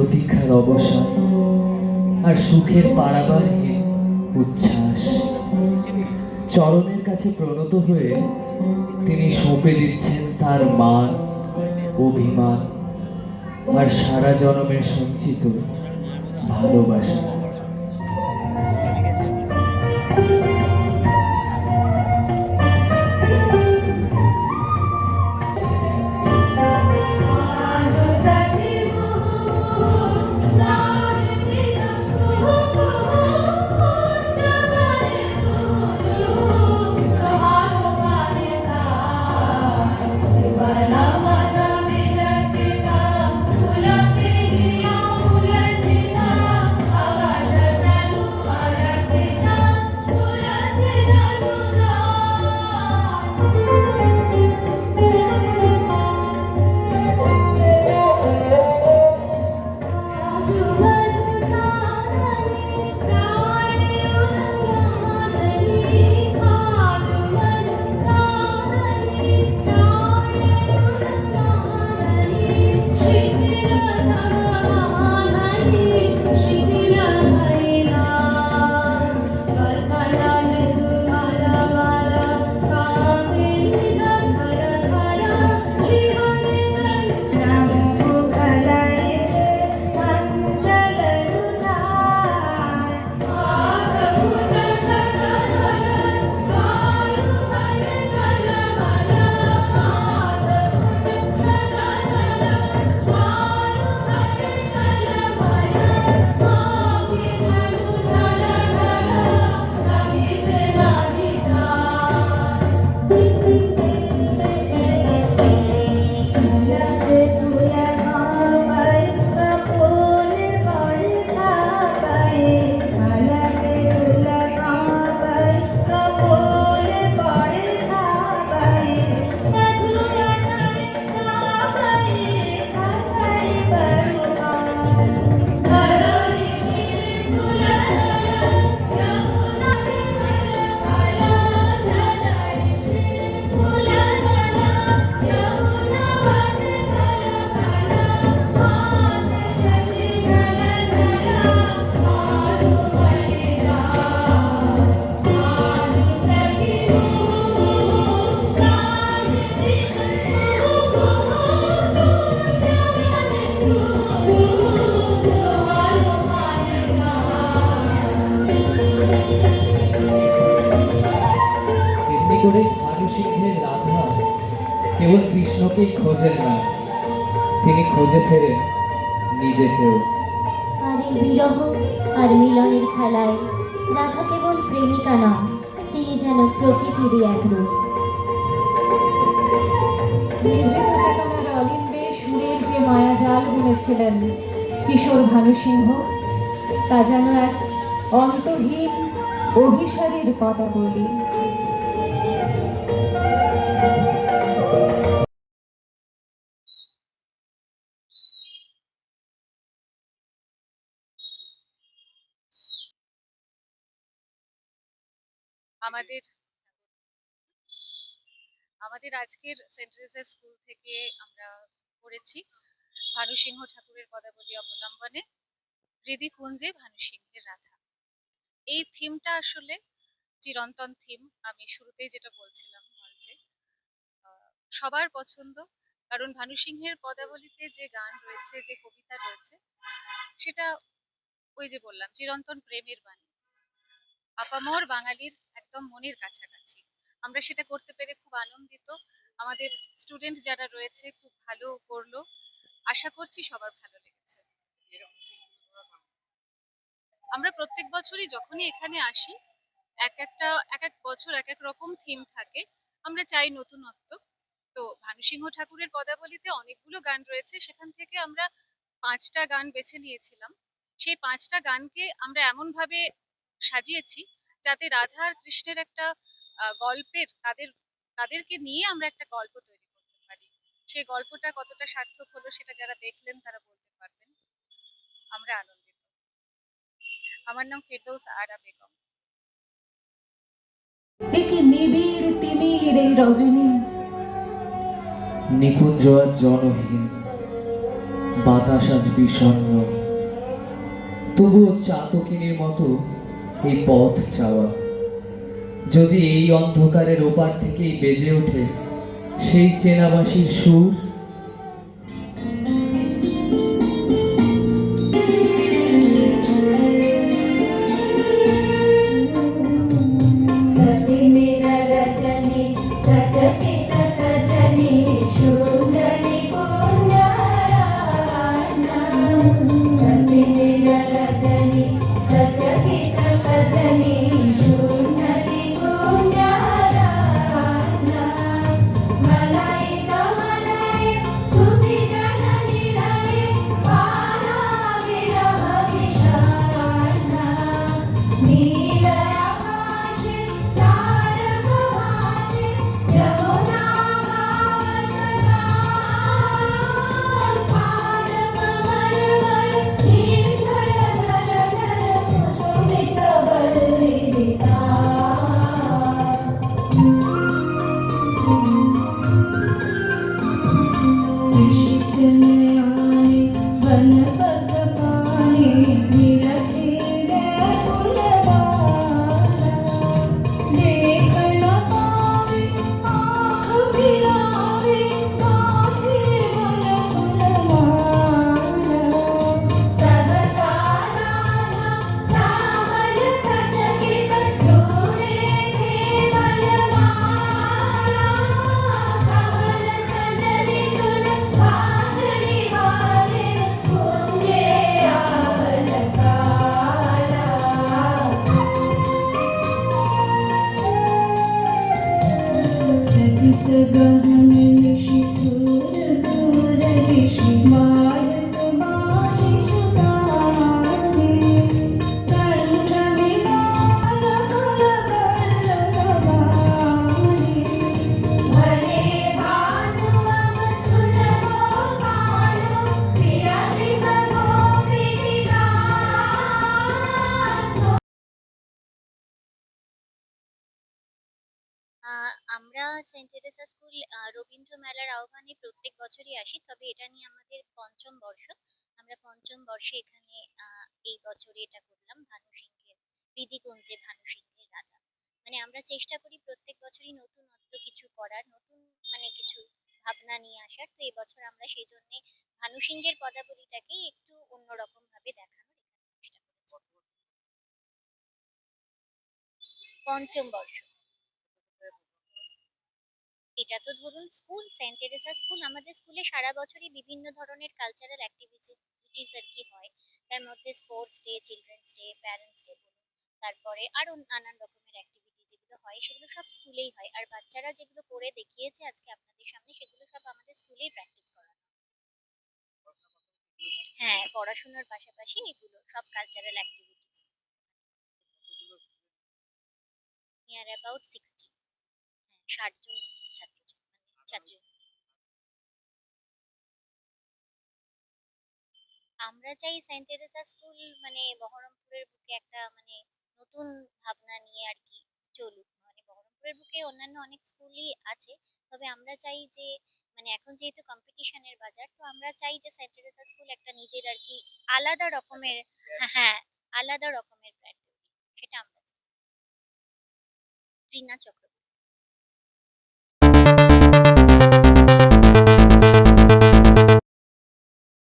প্রতীক্ষার অবসান আর সুখের পারাবারহীন উচ্ছ্বাস। চরণের কাছে প্রণত হয়ে তিনি সঁপে দিচ্ছেন তার মান, অভিমান আর সারা জনমের সঞ্চিত ভালোবাসা। করে ভানুসিংহের রাধা কেবল কৃষ্ণকেই খোঁজেন না, তিনি খুঁজে ফেরেন নিজেকেও। আর এই বিরহ আর মিলনের খেলায় রাধা কেবল প্রেমিকা নন, তিনি যেন প্রকৃতিরই এক রূপ। নিভৃত চেতনার অলিন্দে সুরের যে মায়াজাল বুনেছিলেন কিশোর ভানুসিংহ, তা যেন এক অন্তহীন অভিসারীর পদাবলী। আমাদের আজকের সেন্ট টেরেসা স্কুল থেকে আমরা পড়েছি ভানুসিংহ ঠাকুরের পদাবলী অবলম্বনে হৃদি কুঞ্জে ভানুসিংহের রাধা। এই থিমটা আসলে চিরন্তন থিম। আমি শুরুতেই যেটা বলছিলাম মঞ্চে, সবার পছন্দ, কারণ ভানুসিংহের পদাবলীতে যে গান রয়েছে, যে কবিতা রয়েছে, সেটা ওই যে বললাম চিরন্তন প্রেমের বাণী, আপামর বাঙালির একদম মনের কাছাকাছি। আমরা সেটা করতে পেরে খুব আনন্দিত। আমাদের স্টুডেন্ট যারা রয়েছে খুব ভালো করলো, আশা করছি সবার ভালো লেগেছে। আমরা প্রত্যেক বছরই যখনই এখানে আসি এক এক বছর এক এক রকম থিম থাকে, আমরা চাই নতুনত্ব। তো ভানুসিংহ ঠাকুরের পদাবলীতে অনেকগুলো গান রয়েছে, সেখান থেকে আমরা 5টা গান বেছে নিয়েছিলাম। সেই 5টা গানকে আমরা এমন ভাবে সাজিয়েছি যাতে রাধা আর কৃষ্ণের একটা গল্পের তাদেরকে নিয়ে আমরা একটা গল্প তৈরি করতে পারি। সেই গল্পটা কতটা সার্থক হলো সেটা যারা দেখলেন তারা বলতে পারবেন। আমরা আনন্দিত। আমার নাম ফেরদৌস আরা বেগম। একে নিবিড় তিমির এই রজনী, নিকুঞ্জ আর জনহীন, বাতাস আজ বিষণ্ণ, তবুও চাতকিনীর মতো এই পথ চাওয়া। যদি এই অন্ধকারের ওপার থেকেই বেজে ওঠে সেই চেনাবাসীর সুর, सती मेरा रजनी सचकित सजनी सुंदरी कुंजराना सती मेरा रजनी सचकित सजनी सुंदरी कुंजराना मलाई कमलाई सुति जननी लाई पाना विरह विषाणा नील आकाशे तारक भाषे यमुना गावत गान पारक मरवर निर्झर धर धर कुसुमित वल्ली वितान ऋषिक नयाने वन पग पाने निरखे फुलवाना देख न पावे आँख फिरावे काथे मन फुलवाना सहसा राधा चावल सचकित ढूंढे थे बलवाना कमल सजनी सुन बांसुरी वाले कुंजे आवल साला चकित गहन निशिथुर दूर ऋषि मारत बाँसि सुधाने कंठ विकार कर गल्लवाने भले भानु अब सुन गोपालो प्रिया सिंह गोपिनी गान আমরা সেন্ট টেরেসা স্কুল রবীন্দ্র মেলার আহ্বানে প্রত্যেক বছরই আসি, তবে এটা নিয়ে আমাদের পঞ্চম বর্ষ। আমরা পঞ্চম বর্ষে এখানে এই বছরে এটা করলাম, ভানু সিংহের হৃদিকুঞ্জে ভানু সিংহের রাধা। মানে আমরা চেষ্টা করি প্রত্যেক বছরই নতুনত্ব কিছু করার, নতুন মানে কিছু ভাবনা নিয়ে আসার। তো এবছর আমরা সেই জন্য ভানু সিংহের পদাবলীটাকে একটু অন্যরকম ভাবে দেখানোর এখানে চেষ্টা করেছি। পঞ্চম বর্ষ। এটা তো ধরুন স্কুল, সেন্ট টেরেসা স্কুল, আমাদের স্কুলে সারা বছরই বিভিন্ন ধরনের কালচারাল অ্যাক্টিভিটিস আর কি হয়। তার মধ্যে sports day, children's day, parents day বলুন, তারপরে আরো নানান রকমের অ্যাক্টিভিটি যেগুলো হয় সেগুলো সব স্কুলেই হয়। আর বাচ্চারা যেগুলো করে দেখিয়েছে আজকে আপনাদের সামনে, সেগুলো সব আমাদের স্কুলেই প্র্যাকটিস করানো হয়। হ্যাঁ, পড়াশোনার পাশাপাশি এগুলো সব কালচারাল অ্যাক্টিভিটিস। নিয়ার অ্যাবাউট 60, হ্যাঁ 60 জন ছাত্রী। আমরা চাই সেন্ট টেরেসা স্কুল মানে বহরমপুরের বুকে একটা মানে নতুন ভাবনা নিয়ে আর কি চলুক। মানে বহরমপুরের বুকে অন্যান্য অনেক স্কুলই আছে, তবে আমরা চাই যে মানে এখন যেহেতু কম্পিটিশনের বাজার, তো আমরা চাই যে সেন্ট টেরেসা স্কুল একটা নিজের আর কি আলাদা রকমের, হ্যাঁ আলাদা রকমের ব্র্যান্ড, সেটা আমরা চাই। রিনা চক্রবর্তী।